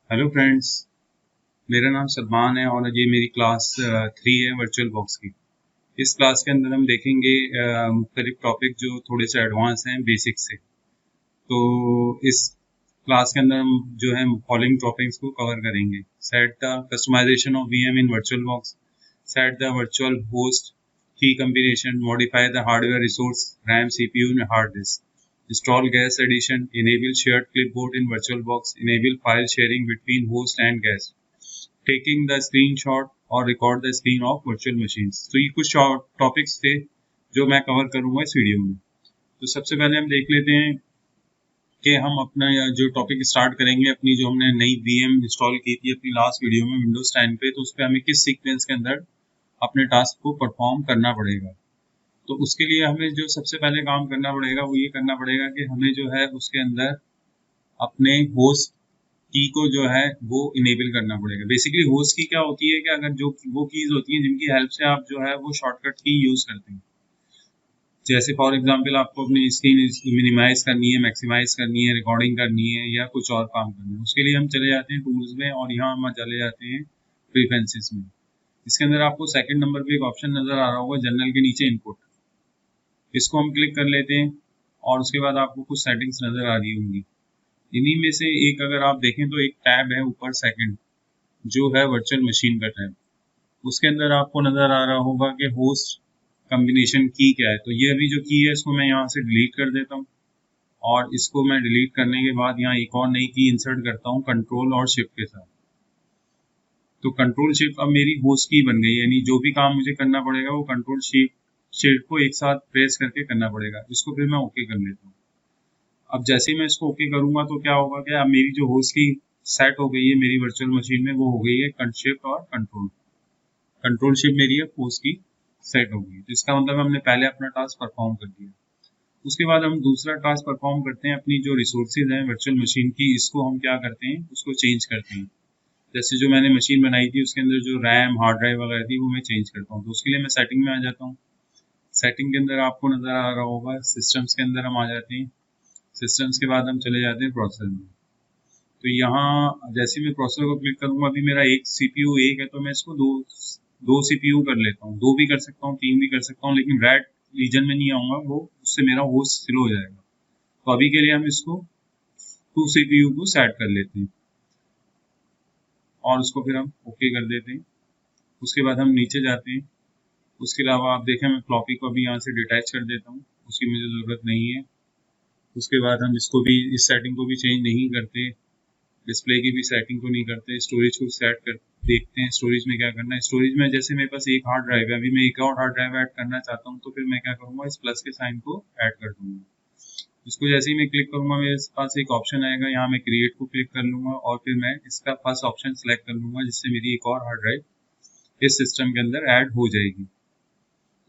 Hello friends, मेरा नाम सलमान है और ये मेरी क्लास 3 है वर्चुअल बॉक्स की। इस क्लास के अंदर हम देखेंगे मुख्तलिफ टॉपिक जो थोड़े से एडवांस हैं बेसिक से। तो इस क्लास के अंदर हम जो है फॉलोइंग टॉपिक्स को कवर करेंगे। Set the customization of VM in virtual box, set the virtual host key combination, modify the hardware resource RAM CPU and hard disk, install guest addition, enable shared clipboard in VirtualBox, enable file sharing between host and guest, taking the screenshot और record the screen of virtual machines। तो ये कुछ topics थे जो मैं cover करूंगा इस video में। तो सबसे पहले हम देख लेते हैं कि हम अपना जो टॉपिक स्टार्ट करेंगे, अपनी जो हमने नई वीएम इंस्टॉल की थी अपनी लास्ट वीडियो में विंडोज 10 पे, तो उस पर हमें किस सीक्वेंस के अंदर अपने टास्क को परफॉर्म करना पड़ेगा। तो उसके लिए हमें जो सबसे पहले काम करना पड़ेगा वो ये करना पड़ेगा कि हमें जो है उसके अंदर अपने होस्ट की को जो है वो इनेबल करना पड़ेगा। बेसिकली होस्ट की क्या होती है कि अगर जो वो कीज होती हैं जिनकी हेल्प से आप जो है वो शॉर्टकट की यूज करते हैं। जैसे फॉर एग्जांपल आपको अपनी स्क्रीन मिनिमाइज करनी है, मैक्सिमाइज करनी है, रिकॉर्डिंग करनी है या कुछ और काम करना है, उसके लिए हम चले जाते हैं टूल्स में और यहाँ हम चले जाते हैं प्रेफरेंसेस में। इसके अंदर आपको सेकंड नंबर पे एक ऑप्शन नजर आ रहा होगा जनरल के नीचे इनपुट, इसको हम क्लिक कर लेते हैं और उसके बाद आपको कुछ सेटिंग्स नजर आ रही होंगी। इन्हीं में से एक अगर आप देखें तो एक टैब है ऊपर सेकंड, जो है वर्चुअल मशीन का टैब। उसके अंदर आपको नजर आ रहा होगा कि होस्ट कॉम्बिनेशन की क्या है। तो ये अभी जो की है इसको मैं यहाँ से डिलीट कर देता हूँ और इसको मैं डिलीट करने के बाद यहाँ एक और नई की इंसर्ट करता हूँ कंट्रोल और शिफ्ट के साथ। तो कंट्रोल शिफ्ट अब मेरी होस्ट की बन गई, यानी जो भी काम मुझे करना पड़ेगा वो कंट्रोल शिफ्ट को एक साथ प्रेस करके करना पड़ेगा। इसको फिर मैं ओके कर लेता हूँ। अब जैसे ही मैं इसको ओके करूंगा तो क्या होगा कि अब मेरी जो होस्ट की सेट हो गई है मेरी वर्चुअल मशीन में, वो हो गई है शिफ्ट और कंट्रोल। कंट्रोल शिफ्ट मेरी है होस्ट की सेट हो गई, तो इसका मतलब हमने पहले अपना टास्क परफॉर्म कर दिया। उसके बाद हम दूसरा टास्क परफॉर्म करते हैं। अपनी जो रिसोर्सेज हैं वर्चुअल मशीन की, इसको हम क्या करते हैं, उसको चेंज करते हैं। जैसे जो मैंने मशीन बनाई थी उसके अंदर जो रैम हार्ड ड्राइव वगैरह थी वो मैं चेंज करता हूँ। तो उसके लिए मैं सेटिंग में आ जाता हूँ। सेटिंग के अंदर आपको नजर आ रहा होगा सिस्टम्स के अंदर हम आ जाते हैं। सिस्टम्स के बाद हम चले जाते हैं प्रोसेसर में। तो यहाँ जैसे मैं प्रोसेसर को क्लिक करूंगा, अभी मेरा एक सीपीयू एक है तो मैं इसको दो दो सीपीयू कर लेता हूँ। दो भी कर सकता हूँ, तीन भी कर सकता हूँ, लेकिन रेड रीजन में नहीं आऊंगा, वो उससे मेरा होस्ट स्लो हो जाएगा। तो अभी के लिए हम इसको टू सीपीयू को सेट कर लेते हैं और उसको फिर हम ओके कर देते हैं। उसके बाद हम नीचे जाते हैं। उसके अलावा आप देखें मैं फ्लॉपी को अभी यहाँ से डिटैच कर देता हूँ, उसकी मुझे ज़रूरत नहीं है। उसके बाद हम इसको भी, इस सेटिंग को भी चेंज नहीं करते, डिस्प्ले की भी सेटिंग को नहीं करते। स्टोरेज को सेट कर देखते हैं स्टोरेज में क्या करना है। स्टोरेज में जैसे मेरे पास एक हार्ड ड्राइव है, अभी मैं एक और हार्ड ड्राइव ऐड करना चाहता हूँ, तो फिर मैं क्या करूँगा, इस प्लस के साइन को ऐड कर दूंगा। इसको जैसे ही मैं क्लिक करूंगा मेरे पास एक ऑप्शन आएगा, यहाँ मैं क्रिएट को क्लिक कर लूंगा और फिर मैं इसका फर्स्ट ऑप्शन सेलेक्ट कर लूंगा, जिससे मेरी एक और हार्ड ड्राइव इस सिस्टम के अंदर ऐड हो जाएगी।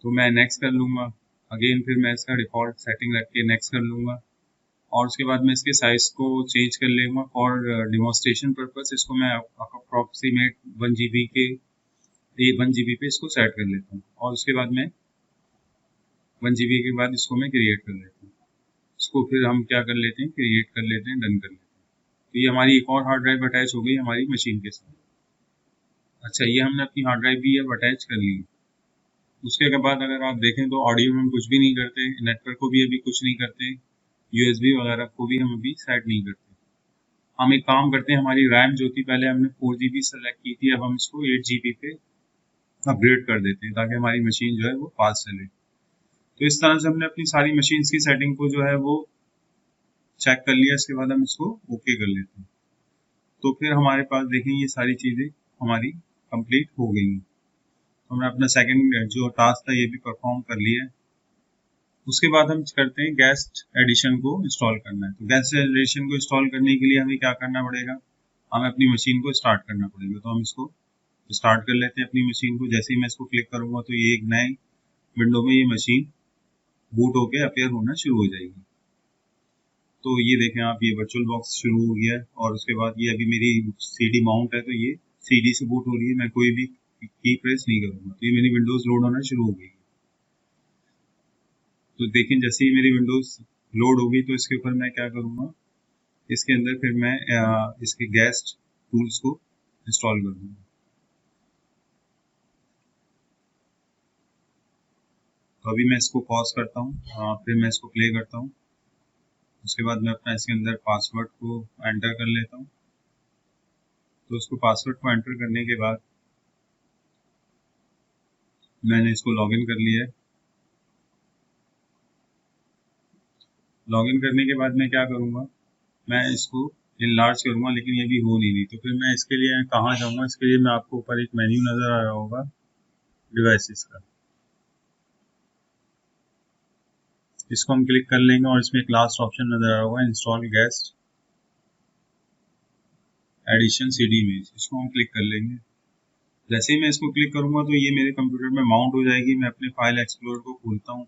तो मैं नेक्स्ट कर लूंगा। अगेन फिर मैं इसका डिफॉल्ट सेटिंग रख के नेक्स्ट कर लूंगा और उसके बाद मैं इसके साइज को चेंज कर लूँगा फॉर डिमॉन्स्ट्रेशन पर्पस। इसको मैं अप्रॉक्सीमेट 1 GB के 1 GB पे इसको सेट कर लेता हूँ और उसके बाद मैं 1 GB के बाद इसको मैं क्रिएट कर लेता हूँ। इसको फिर हम क्या कर लेते हैं, क्रिएट कर लेते हैं, डन कर लेते हैं। तो ये हमारी एक और हार्ड ड्राइव अटैच हो गई हमारी मशीन के साथ। अच्छा, ये हमने अपनी हार्ड ड्राइव भी अब अटैच कर ली। उसके बाद अगर आप देखें तो ऑडियो में हम कुछ भी नहीं करते, नेटवर्क को भी अभी कुछ नहीं करते, यूएसबी वगैरह को भी हम अभी सेट नहीं करते। हम एक काम करते हैं, हमारी रैम जो थी पहले हमने 4 GB सेलेक्ट की थी, अब हम इसको 8 GB पे अपग्रेड कर देते हैं ताकि हमारी मशीन जो है वो फास्ट चले। तो इस तरह से हमने अपनी सारी मशीन्स की सेटिंग को जो है वो चेक कर लिया। इसके बाद हम इसको ओके कर लेते हैं। तो फिर हमारे पास देखें ये सारी चीज़ें हमारी कंप्लीट हो गई हैं। तो हमने अपना सेकंड जो टास्क था ये भी परफॉर्म कर लिया है। उसके बाद हम करते हैं गेस्ट एडिशन को इंस्टॉल करना है। तो गेस्ट एडिशन को इंस्टॉल करने के लिए हमें क्या करना पड़ेगा, हमें अपनी मशीन को स्टार्ट करना पड़ेगा। तो हम इसको स्टार्ट कर लेते हैं अपनी मशीन को। जैसे ही मैं इसको क्लिक करूंगा तो ये एक नए विंडो में ये मशीन बूट होके अपेयर होना शुरू हो जाएगी। तो ये देखें आप, ये वर्चुअल बॉक्स शुरू हो गया है और उसके बाद ये अभी मेरी सीडी माउंट है, तो ये सीडी से बूट हो रही है। मैं कोई भी की प्रेस नहीं करूंगा तो ये मेरी विंडोज लोड होना शुरू हो गई। तो देखें जैसे ही मेरी विंडोज लोड होगी तो इसके ऊपर मैं क्या करूंगा, इसके अंदर फिर मैं इसके गेस्ट टूल्स को इंस्टॉल कर दूंगा। तो अभी मैं इसको पॉज करता हूँ, फिर मैं इसको प्ले करता हूँ। उसके बाद मैं अपना इसके अंदर पासवर्ड को एंटर कर लेता हूँ। तो उसको पासवर्ड को एंटर करने के बाद मैंने इसको लॉगिन कर लिया है। लॉगिन करने के बाद मैं क्या करूँगा, मैं इसको इनलार्ज करूँगा, लेकिन ये भी हो नहीं रही। तो फिर मैं इसके लिए कहाँ जाऊँगा, इसके लिए मैं आपको ऊपर एक मेन्यू नज़र आ रहा होगा डिवाइसेस का, इसको हम क्लिक कर लेंगे और इसमें एक लास्ट ऑप्शन नज़र आ रहा होगा install guest edition CD image, इसको हम क्लिक कर लेंगे। जैसे ही मैं इसको क्लिक करूँगा तो ये मेरे कंप्यूटर में माउंट हो जाएगी। मैं अपने फाइल एक्सप्लोरर को खोलता हूँ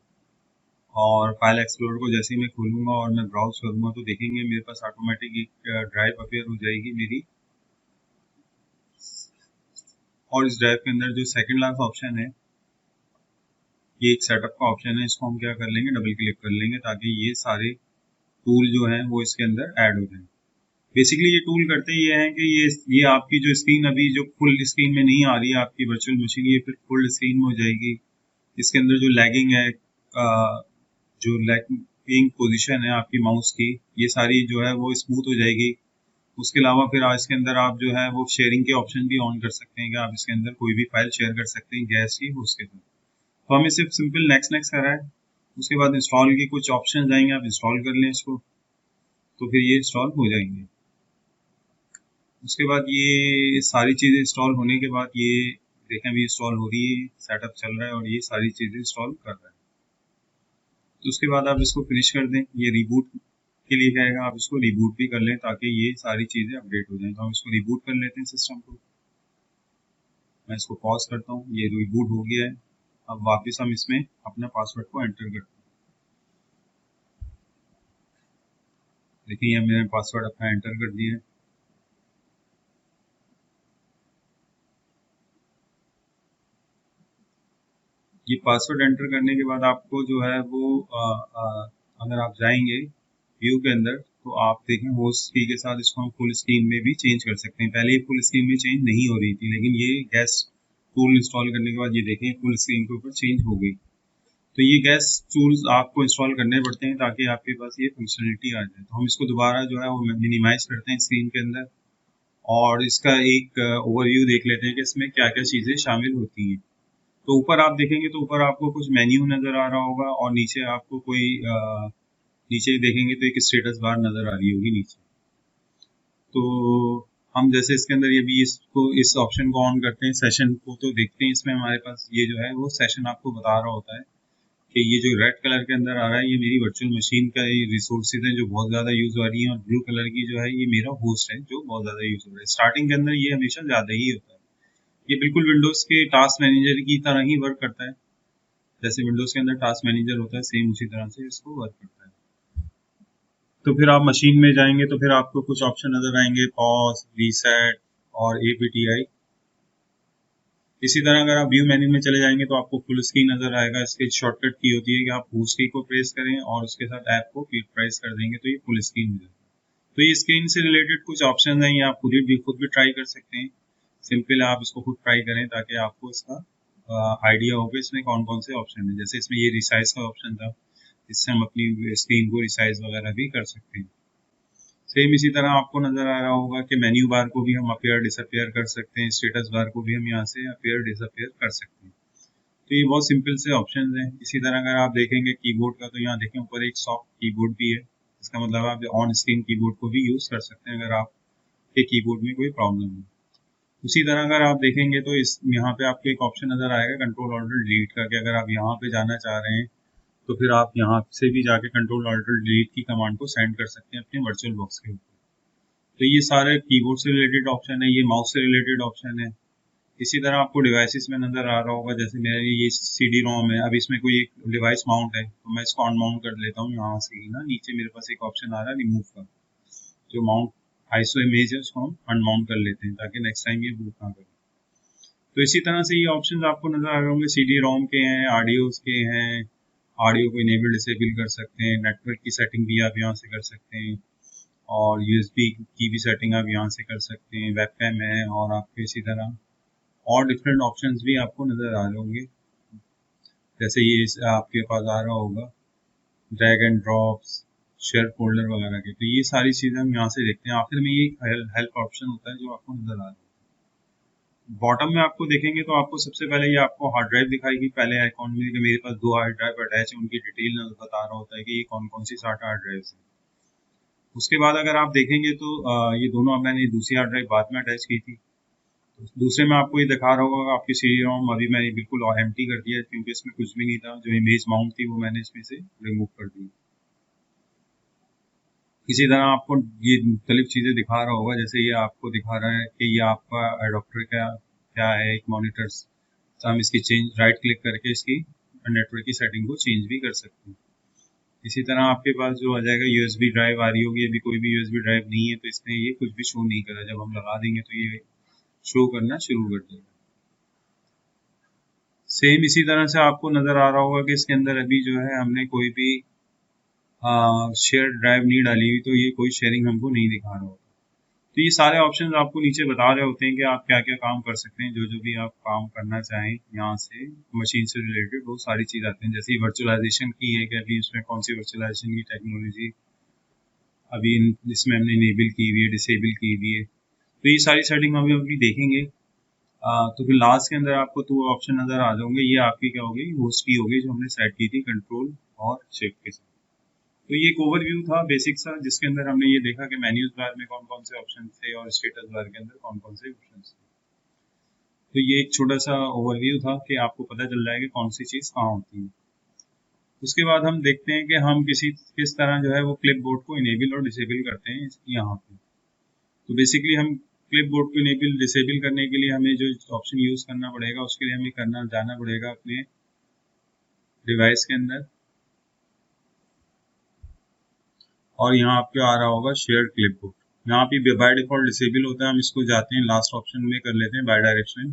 और फाइल एक्सप्लोरर को जैसे ही मैं खोलूँगा और मैं ब्राउज करूँगा तो देखेंगे मेरे पास ऑटोमेटिक एक ड्राइव अपीयर हो जाएगी मेरी। और इस ड्राइव के अंदर जो सेकंड लास्ट ऑप्शन है, ये एक सेटअप का ऑप्शन है, इसको हम क्या कर लेंगे, डबल क्लिक कर लेंगे ताकि ये सारे टूल जो हैं वो इसके अंदर ऐड हो जाएं। बेसिकली ये टूल करते ये हैं कि ये आपकी जो स्क्रीन अभी जो फुल स्क्रीन में नहीं आ रही है आपकी वर्चुअल मशीन, ये फिर फुल स्क्रीन में हो जाएगी। इसके अंदर जो लैगिंग है, जो लैगिंग पोजीशन है आपकी माउस की, ये सारी जो है वो स्मूथ हो जाएगी। उसके अलावा फिर इसके अंदर आप जो है वो शेयरिंग के ऑप्शन भी ऑन कर सकते हैं कि आप इसके अंदर कोई भी फाइल शेयर कर सकते हैं गैस की उसके साथ। तो हमें सिर्फ सिंपल नेक्स्ट नेक्स्ट करा है। उसके बाद इंस्टॉल की कुछ ऑप्शन आएंगे, आप इंस्टॉल कर लें इसको, तो फिर ये इंस्टॉल हो जाएंगे। उसके बाद ये सारी चीज़ें इंस्टॉल होने के बाद ये देखें अभी इंस्टॉल हो रही है, सेटअप चल रहा है और ये सारी चीज़ें इंस्टॉल कर रहा है। तो उसके बाद आप इसको फिनिश कर दें। ये रिबूट के लिए कहेगा, आप इसको रिबूट भी कर लें ताकि ये सारी चीज़ें अपडेट हो जाएं। तो हम इसको रिबूट कर लेते हैं सिस्टम को। मैं इसको पॉज करता हूँ, ये रिबूट हो गया है। अब वापस हम इसमें अपना पासवर्ड को एंटर करते हैं। देखिए मैंने पासवर्ड अपना एंटर कर दिया है। ये पासवर्ड एंटर करने के बाद आपको जो है वो अगर आप जाएंगे व्यू के अंदर तो आप देखें होस्ट की के साथ इसको हम फुल स्क्रीन में भी चेंज कर सकते हैं। पहले ये फुल स्क्रीन में चेंज नहीं हो रही थी, लेकिन ये गैस टूल इंस्टॉल करने के बाद ये देखें फुल स्क्रीन के ऊपर चेंज हो गई। तो ये गैस टूल्स आपको इंस्टॉल करने पड़ते हैं ताकि आपके पास ये फंक्शनलिटी आ जाए। तो हम इसको दोबारा जो है वो मिनिमाइज करते हैं स्क्रीन के अंदर और इसका एक ओवरव्यू देख लेते हैं कि इसमें क्या क्या चीज़ें शामिल होती हैं। तो ऊपर आप देखेंगे तो ऊपर आपको कुछ मेन्यू नज़र आ रहा होगा और नीचे आपको कोई नीचे देखेंगे तो एक स्टेटस बार नज़र आ रही होगी नीचे। तो हम जैसे इसके अंदर ये भी इसको इस ऑप्शन को ऑन करते हैं सेशन को, तो देखते हैं इसमें हमारे पास ये जो है वो सेशन आपको बता रहा होता है कि ये जो रेड कलर के अंदर आ रहा है ये मेरी वर्चुअल मशीन का ये रिसोर्सेज हैं जो बहुत ज़्यादा यूज़ हो रही हैं, और ब्लू कलर की जो है ये मेरा होस्ट है जो बहुत ज़्यादा यूज़ हो रहा है। स्टार्टिंग के अंदर ये हमेशा ज़्यादा ही होता है। ये बिल्कुल विंडोज़ के टास्क मैनेजर की तरह ही वर्क करता है। जैसे विंडोज़ के अंदर टास्क मैनेजर होता है सेम उसी तरह से इसको वर्क करता है। तो फिर आप मशीन में जाएंगे तो फिर आपको कुछ ऑप्शन नज़र आएंगे, पॉज, रीसेट और APTI। इसी तरह अगर आप व्यू मेन्यू में चले जाएंगे तो आपको फुल स्क्रीन नज़र आएगा। इसकी शॉर्टकट की होती है कि आप होस्ट की को प्रेस करें और उसके साथ ऐप को प्रेस कर देंगे तो ये फुल स्क्रीन हो जाएगा। तो ये स्क्रीन से रिलेटेड कुछ ऑप्शन हैं, ये आप खुद भी ट्राई कर सकते हैं। सिंपल आप इसको खुद ट्राई करें ताकि आपको इसका आइडिया हो कि इसमें कौन कौन से ऑप्शन है। जैसे इसमें ये रिसाइज का ऑप्शन था, इससे हम अपनी स्क्रीन को रिसाइज वगैरह भी कर सकते हैं। सेम इसी तरह आपको नज़र आ रहा होगा कि मेन्यू बार को भी हम अपेयर डिसअपेयर कर सकते हैं, स्टेटस बार को भी हम यहाँ से अपेयर डिसअपेयर कर सकते हैं। तो ये बहुत सिंपल से ऑप्शन हैं। इसी तरह अगर आप देखेंगे कीबोर्ड का तो यहाँ देखें ऊपर एक सॉफ्ट कीबोर्ड भी है। इसका मतलब आप ऑन स्क्रीन कीबोर्ड को भी यूज़ कर सकते हैं अगर आपके कीबोर्ड में कोई प्रॉब्लम है। उसी तरह अगर आप देखेंगे तो इस यहाँ पे आपको एक ऑप्शन नज़र आएगा कंट्रोल ऑल्टर डिलीट का, कि अगर आप यहाँ पे जाना चाह रहे हैं तो फिर आप यहाँ से भी जाके कंट्रोल ऑल्टर डिलीट की कमांड को सेंड कर सकते हैं अपने वर्चुअल बॉक्स के ऊपर। तो ये सारे कीबोर्ड से रिलेटेड ऑप्शन है, ये माउस से रिलेटेड ऑप्शन है। इसी तरह आपको डिवाइसेस में नज़र आ रहा होगा, जैसे मेरे ये CD-ROM है, अब इसमें कोई एक डिवाइस माउंट है तो मैं इसको अनमाउंट कर लेता हूँ यहाँ से ही ना। नीचे मेरे पास एक ऑप्शन आ रहा है रिमूव का, जो माउंट आईसो इमेज है उसको हम अनमाउंट कर लेते हैं ताकि नेक्स्ट टाइम ये बूट ना करे। तो इसी तरह से ये ऑप्शन आपको नज़र आ रहे होंगे, CD-ROM के हैं, ऑडियोज के हैं, ऑडियो को इनेबल डिसेबल कर सकते हैं, नेटवर्क की सेटिंग भी आप यहाँ से कर सकते हैं और यूएसबी की भी सेटिंग आप यहाँ से कर सकते हैं, वेबकैम है, और आपके इसी तरह और डिफरेंट ऑप्शंस भी आपको नज़र आ रहे होंगे। जैसे ये आपके पास आ रहा होगा drag and drops, share folder वगैरह के, तो ये सारी चीज़ें हम यहाँ से देखते हैं। आखिर में ये हेल्प ऑप्शन होता है जो आपको नज़र आ रहा है। बॉटम में आपको देखेंगे तो आपको सबसे पहले ये आपको हार्ड ड्राइव दिखाएगी, पहले आइकॉन में कि मेरे पास 2 हार्ड ड्राइव अटैच है, उनकी डिटेल बता रहा होता है कि ये कौन कौन सी 60 हार्ड ड्राइव है। उसके बाद अगर आप देखेंगे तो ये दोनों मैंने दूसरी हार्ड ड्राइव बाद में अटैच की थी, तो दूसरे में आपको ये दिखा रहा होगा आपकी सी डी रोम अभी मैंने बिल्कुल एम्प्टी कर दिया क्योंकि इसमें कुछ भी नहीं था, जो इमेज माउंट थी वो मैंने इसमें से रिमूव कर दी। इसी तरह आपको ये मुख्तलिफ चीज़ें दिखा रहा होगा, जैसे ये आपको दिखा रहा है कि ये आपका एडॉप्टर क्या क्या है, एक मॉनिटर्स, तो हम इसकी चेंज राइट क्लिक करके इसकी नेटवर्क की सेटिंग को चेंज भी कर सकते हैं। इसी तरह आपके पास जो आ जाएगा यूएसबी ड्राइव आ रही होगी, अभी कोई भी यूएसबी ड्राइव नहीं है तो इसमें ये कुछ भी शो नहीं करा, जब हम लगा देंगे तो ये शो करना शुरू कर देगा। सेम इसी तरह से आपको नज़र आ रहा होगा कि इसके अंदर अभी जो है हमने कोई भी शेयर ड्राइव नहीं डाली हुई, तो ये कोई शेयरिंग हमको नहीं दिखा रहा होगा। तो ये सारे ऑप्शंस आपको नीचे बता रहे होते हैं कि आप क्या क्या काम कर सकते हैं, जो जो भी आप काम करना चाहें यहाँ से मशीन से रिलेटेड बहुत सारी चीज़ आती हैं। जैसे वर्चुअलाइजेशन की है कि अभी इसमें कौन सी वर्चुअलाइजेशन की टेक्नोलॉजी अभी इसमें हमने इनेबल की हुई है, डिसेबल की हुई है, तो ये सारी सेटिंग हम अभी देखेंगे। तो फिर लास्ट के अंदर आपको 2 ऑप्शन नज़र आ जाओगे, ये आपकी क्या होगी, होस्ट की होगी, जो हमने सेट की थी कंट्रोल और शिफ्ट के साथ। तो ये एक ओवरव्यू था बेसिक सा, जिसके अंदर हमने ये देखा कि मेन्यूज बार में कौन कौन से ऑप्शन थे और स्टेटस बार के अंदर कौन कौन से ऑप्शन थे। तो ये एक छोटा सा ओवरव्यू था कि आपको पता चल जाए कि कौन सी चीज़ कहाँ होती है। उसके बाद हम देखते हैं कि हम किस तरह जो है वो क्लिप बोर्ड को इनेबल और डिसेबल करते हैं यहाँ पे। तो बेसिकली हम क्लिप बोर्ड को इनेबल डिसेबल करने के लिए हमें जो ऑप्शन यूज़ करना पड़ेगा, उसके लिए हमें जाना पड़ेगा अपने डिवाइस के अंदर, और यहाँ आपके आ रहा होगा शेयर क्लिप बोर्ड। यहाँ पे बाय डिफॉल्ट डिसेबल होता है, हम इसको जाते हैं लास्ट ऑप्शन में कर लेते हैं बाय डायरेक्शन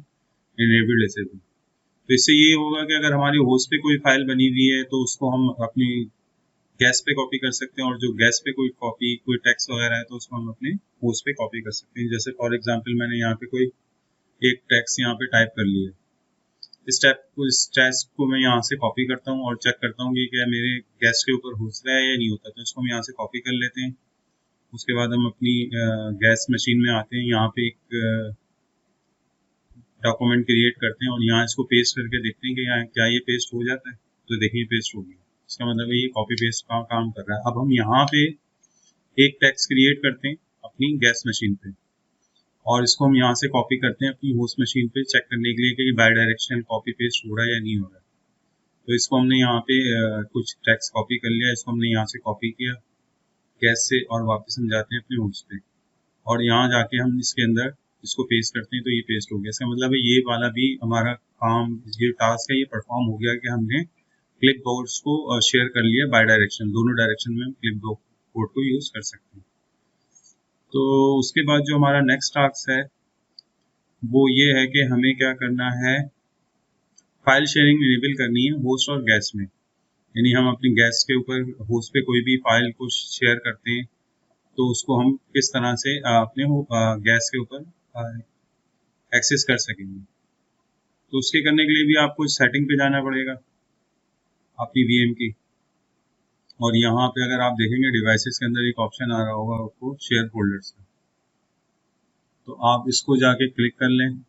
इनेबल डिसेबल। तो इससे ये होगा कि अगर हमारी होस्ट पे कोई फाइल बनी हुई है तो उसको हम अपनी गैस पे कॉपी कर सकते हैं, और जो गैस पे कोई टेक्स्ट वगैरह है तो उसको हम अपने होस्ट पे कॉपी कर सकते हैं। जैसे फॉर एग्जांपल मैंने यहाँ पे कोई एक टेक्स्ट यहाँ पे टाइप कर लिया, इस टेक्स्ट को मैं यहाँ से कॉपी करता हूँ और चेक करता हूँ कि क्या मेरे गैस के ऊपर होता है या नहीं होता, तो इसको हम यहाँ से कॉपी कर लेते हैं। उसके बाद हम अपनी गैस मशीन में आते हैं, यहाँ पे एक डॉक्यूमेंट क्रिएट करते हैं और यहाँ इसको पेस्ट करके देखते हैं कि यहाँ क्या ये पेस्ट हो जाता है। तो देखिए पेस्ट हो गया, इसका मतलब ये कॉपी पेस्ट का काम कर रहा है। अब हम यहाँ पे एक टेक्स्ट क्रिएट करते हैं अपनी गैस मशीन पे, और इसको हम यहाँ से कॉपी करते हैं अपनी होस्ट मशीन पे चेक करने के लिए कि बाय डायरेक्शनल कॉपी पेस्ट हो रहा है या नहीं हो रहा है। तो इसको हमने यहाँ पे कुछ टेक्स्ट कॉपी कर लिया, इसको हमने यहाँ से कॉपी किया गैस से और वापस हम जाते हैं अपने होस्ट पे, और यहाँ जाके हम इसके अंदर इसको पेस्ट करते हैं तो ये पेस्ट हो गया। इसका मतलब है ये वाला भी हमारा काम, ये टास्क है, ये परफॉर्म हो गया कि हमने क्लिप बोर्ड्स को शेयर कर लिया बाय डायरेक्शन, दोनों डायरेक्शन में हम क्लिप बोर्ड को यूज़ कर सकते हैं। तो उसके बाद जो हमारा नेक्स्ट टास्क है वो ये है कि हमें क्या करना है, फाइल शेयरिंग इनेबल करनी है होस्ट और गैस में। यानी हम अपनी गैस के ऊपर होस्ट पे कोई भी फाइल को शेयर करते हैं तो उसको हम किस तरह से अपने गैस के ऊपर एक्सेस कर सकेंगे। तो उसके करने के लिए भी आपको सेटिंग पे जाना पड़ेगा अपनी वीएम की, और यहाँ पे अगर आप देखेंगे डिवाइसेस के अंदर एक ऑप्शन आ रहा होगा आपको शेयर फोल्डर्स का, तो आप इसको जाके क्लिक कर लें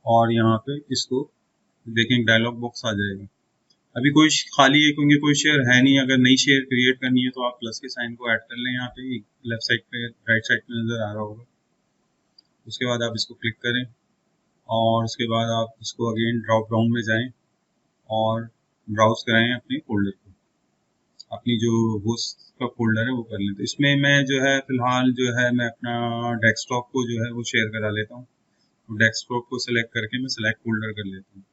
और यहाँ पे इसको देखें डायलॉग बॉक्स आ जाएगा। अभी कोई खाली है क्योंकि कोई शेयर है नहीं, अगर नई शेयर क्रिएट करनी है तो आप प्लस के साइन को ऐड कर लें, यहाँ पे लेफ्ट साइड पे राइट साइड पे नज़र आ रहा होगा। उसके बाद आप इसको क्लिक करें और उसके बाद आप इसको अगेन ड्रॉप डाउन में जाएं और ब्राउज कराएं अपने फोल्डर को, अपनी जो होस्ट का फोल्डर है वो कर लें। तो इसमें मैं जो है फिलहाल जो है मैं अपना डेस्कटॉप को जो है वो शेयर करा लेता हूँ, तो डेस्कटॉप को सिलेक्ट करके मैं सिलेक्ट फोल्डर कर लेता हूँ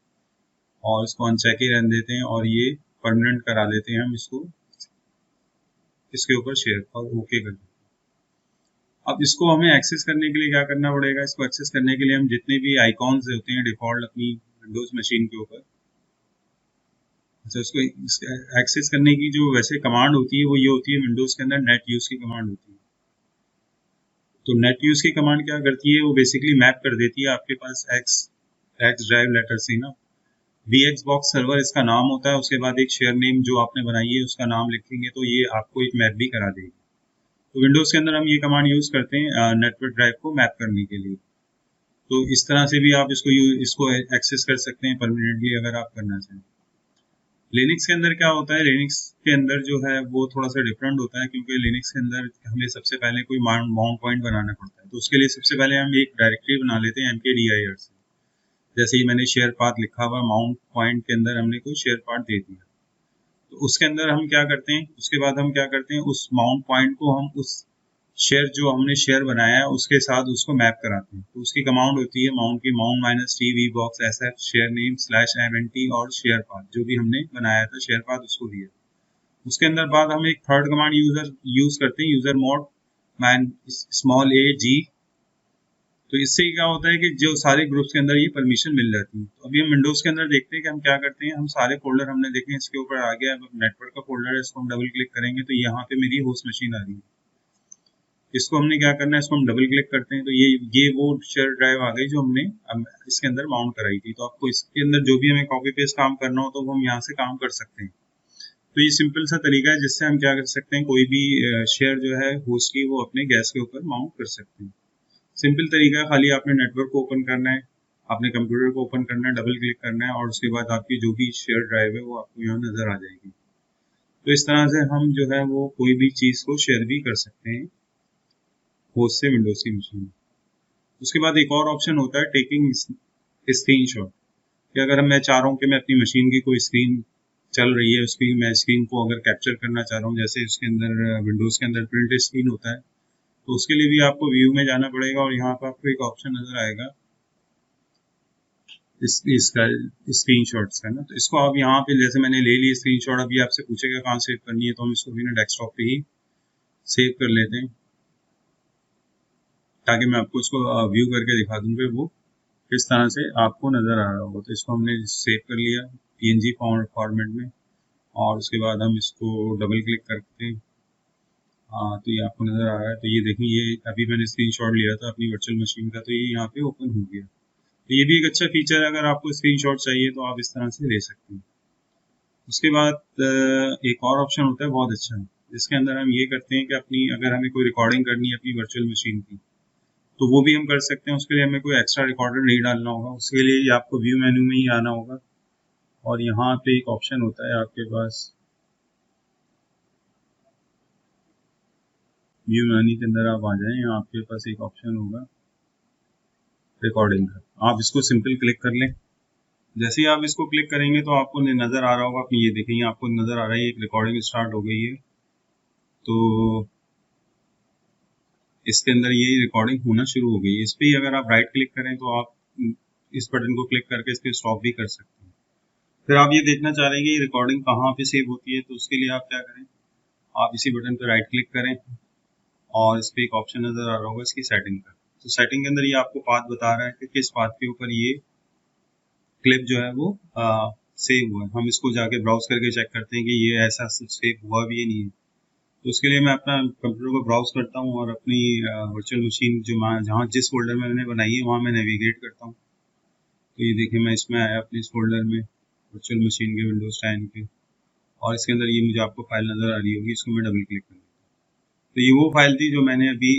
और इसको अनचेक ही रहने देते हैं और ये परमानेंट करा लेते हैं हम इसको, इसके ऊपर शेयर और ओके कर देते हैं। अब इसको हमें एक्सेस करने के लिए क्या करना पड़ेगा, इसको एक्सेस करने के लिए हम जितने भी आइकॉन्स होते हैं डिफॉल्ट अपनी विंडोज मशीन के ऊपर, अच्छा, उसको एक्सेस करने की जो वैसे कमांड होती है वो ये होती है, विंडोज़ के अंदर नेट यूज़ की कमांड होती है। तो नेट यूज़ की कमांड क्या करती है, वो बेसिकली मैप कर देती है आपके पास एक्स ड्राइव लेटर से ना, VXBox सर्वर इसका नाम होता है, उसके बाद एक शेयर नेम जो आपने बनाई है उसका नाम लिखेंगे तो ये आपको एक मैप भी करा देगी। तो विंडोज़ के अंदर हम ये कमांड यूज़ करते हैं नेटवर्क ड्राइव को मैप करने के लिए। तो इस तरह से भी आप इसको एक्सेस कर सकते हैं परमानेंटली अगर आप करना चाहें। लिनक्स के अंदर क्या होता है, लिनक्स के अंदर जो है वो थोड़ा सा डिफरेंट होता है, क्योंकि लिनक्स के अंदर हमें सबसे पहले कोई माउंट पॉइंट बनाना पड़ता है। तो उसके लिए सबसे पहले हम एक डायरेक्टरी बना लेते हैं mkdir से। जैसे ही मैंने शेयर पाथ लिखा हुआ माउंट पॉइंट के अंदर हमने कोई शेयर पाथ दे दिया, तो उसके अंदर हम क्या करते हैं, उसके बाद हम क्या करते हैं, उस माउंट पॉइंट को हम उस शेयर जो हमने शेयर बनाया है उसके साथ उसको मैप कराते हैं। तो उसकी कमांड होती है माउंट की mount minus T V box sf share name slash mnt और शेयर पाथ जो भी हमने बनाया था शेयर पाथ उसको दिया। उसके अंदर बाद हम एक थर्ड कमांड यूज करते हैं, user mode man small a g। तो इससे क्या होता है कि जो सारे ग्रुप्स के अंदर ये परमिशन मिल जाती है। तो अभी हम विंडोज के अंदर देखते हैं कि हम क्या करते हैं, हम सारे फोल्डर हमने देखे इसके ऊपर आ गया, अब नेटवर्क का फोल्डर है, इसको हम डबल क्लिक करेंगे तो यहाँ पे मेरी होस्ट मशीन आ रही है। इसको हमने क्या करना है, इसको हम डबल क्लिक करते हैं तो ये वो शेयर ड्राइव आ गई जो हमने अब इसके अंदर माउंट कराई थी। तो आपको इसके अंदर जो भी हमें कॉपी पेस्ट काम करना हो तो वो हम यहाँ से काम कर सकते हैं। तो ये सिंपल सा तरीका है जिससे हम क्या कर सकते हैं, कोई भी शेयर जो है होस्ट की वो अपने गैस के ऊपर माउंट कर सकते हैं। सिंपल तरीका है, खाली आपने नेटवर्क को ओपन करना है, आपने कंप्यूटर को ओपन करना है, डबल क्लिक करना है और उसके बाद आपकी जो भी शेयर ड्राइव है वो आपको यहाँ नजर आ जाएगी। तो इस तरह से हम जो है वो कोई भी चीज़ को शेयर भी कर सकते हैं होस्ट से विंडोज की मशीन। उसके बाद एक और ऑप्शन होता है टेकिंग स्क्रीनशॉट, कि अगर मैं चाह रहा हूँ कि मैं अपनी मशीन की कोई स्क्रीन चल रही है उसकी मैं स्क्रीन को अगर कैप्चर करना चाह रहा हूँ, जैसे उसके अंदर विंडोज के अंदर प्रिंट स्क्रीन होता है, तो उसके लिए भी आपको व्यू में जाना पड़ेगा और यहाँ पर आपको एक ऑप्शन नजर आएगा इसका स्क्रीनशॉट्स का ना। तो इसको आप यहाँ पे जैसे मैंने ले ली स्क्रीनशॉट, अभी आपसे पूछेगा कहाँ सेव करनी है, तो हम इसको भी ना डेस्कटॉप पे ही सेव कर लेते हैं ताकि मैं आपको इसको व्यू करके दिखा दूँ कि वो किस तरह से आपको नज़र आ रहा होगा। तो इसको हमने सेव कर लिया PNG फॉर्मेट में और उसके बाद हम इसको डबल क्लिक करते हैं। हाँ, तो ये आपको नज़र आ रहा है। तो ये देखिए, ये अभी मैंने स्क्रीनशॉट लिया था अपनी वर्चुअल मशीन का, तो ये यहाँ पे ओपन हो गया। तो ये भी एक अच्छा फीचर है, अगर आपको स्क्रीनशॉट चाहिए तो आप इस तरह से ले सकते हैं। उसके बाद एक और ऑप्शन होता है बहुत अच्छा, जिसके अंदर हम ये करते हैं कि अपनी अगर हमें कोई रिकॉर्डिंग करनी है अपनी वर्चुअल मशीन की तो वो भी हम कर सकते हैं। उसके लिए हमें कोई एक्स्ट्रा रिकॉर्डर नहीं डालना होगा, उसके लिए आपको व्यू मेन्यू में ही आना होगा और यहाँ पे एक ऑप्शन होता है आपके पास, व्यू मेन्यू के अंदर आप आ जाएं, यहाँ आपके पास एक ऑप्शन होगा रिकॉर्डिंग का, आप इसको सिंपल क्लिक कर लें। जैसे ही आप इसको क्लिक करेंगे तो आपको नज़र आ रहा होगा, अपनी ये देखेंगे आपको नज़र आ रहा है एक रिकॉर्डिंग स्टार्ट हो गई है। तो इसके अंदर ये रिकॉर्डिंग होना शुरू हो गई है। इस पर ही अगर आप राइट क्लिक करें तो आप इस बटन को क्लिक करके इस पर स्टॉप भी कर सकते हैं। फिर आप ये देखना चाह रहे हैं कि ये रिकॉर्डिंग कहाँ पे सेव होती है, तो उसके लिए आप क्या करें, आप इसी बटन पर राइट क्लिक करें और इस पर एक ऑप्शन नज़र आ रहा होगा इसकी सेटिंग का। तो सेटिंग के अंदर ये आपको पाथ बता रहा है कि किस पाथ के ऊपर ये क्लिप जो है वो सेव हुआ है। हम इसको जाके ब्राउज करके चेक करते हैं कि ये ऐसा सेव हुआ भी है नहीं है। तो उसके लिए मैं अपना कंप्यूटर को ब्राउज करता हूँ और अपनी वर्चुअल मशीन जो जहाँ जिस फोल्डर में मैंने बनाई है वहाँ मैं नेविगेट करता हूँ। तो ये देखिए मैं इसमें आया अपने इस फोल्डर में वर्चुअल मशीन के विंडोज 10 के, और इसके अंदर ये मुझे आपको फाइल नज़र आ रही होगी, इसको मैं डबल क्लिक कर लेता हूँ। तो ये वो फाइल थी जो मैंने अभी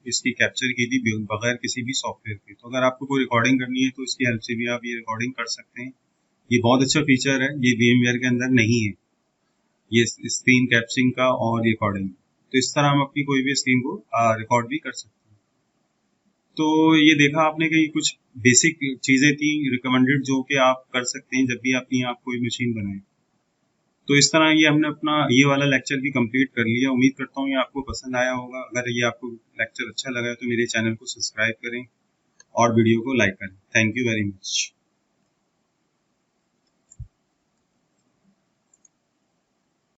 इसकी कैप्चर की थी बगैर किसी भी सॉफ्टवेयर के। तो अगर आपको कोई रिकॉर्डिंग करनी है तो इसकी हेल्प से भी आप ये रिकॉर्डिंग कर सकते हैं। ये बहुत अच्छा फीचर है, ये VMware के अंदर नहीं है, ये स्क्रीन कैप्चरिंग का और रिकॉर्डिंग। तो इस तरह हम अपनी कोई भी स्क्रीन को रिकॉर्ड भी कर सकते हैं। तो ये देखा आपने कि कुछ बेसिक चीज़ें थी रिकमेंडेड जो कि आप कर सकते हैं जब भी अपनी आप कोई मशीन बनाएं। तो इस तरह ये हमने अपना ये वाला लेक्चर भी कंप्लीट कर लिया। उम्मीद करता हूँ ये आपको पसंद आया होगा। अगर ये आपको लेक्चर अच्छा लगा तो मेरे चैनल को सब्सक्राइब करें और वीडियो को लाइक करें। Thank you very much.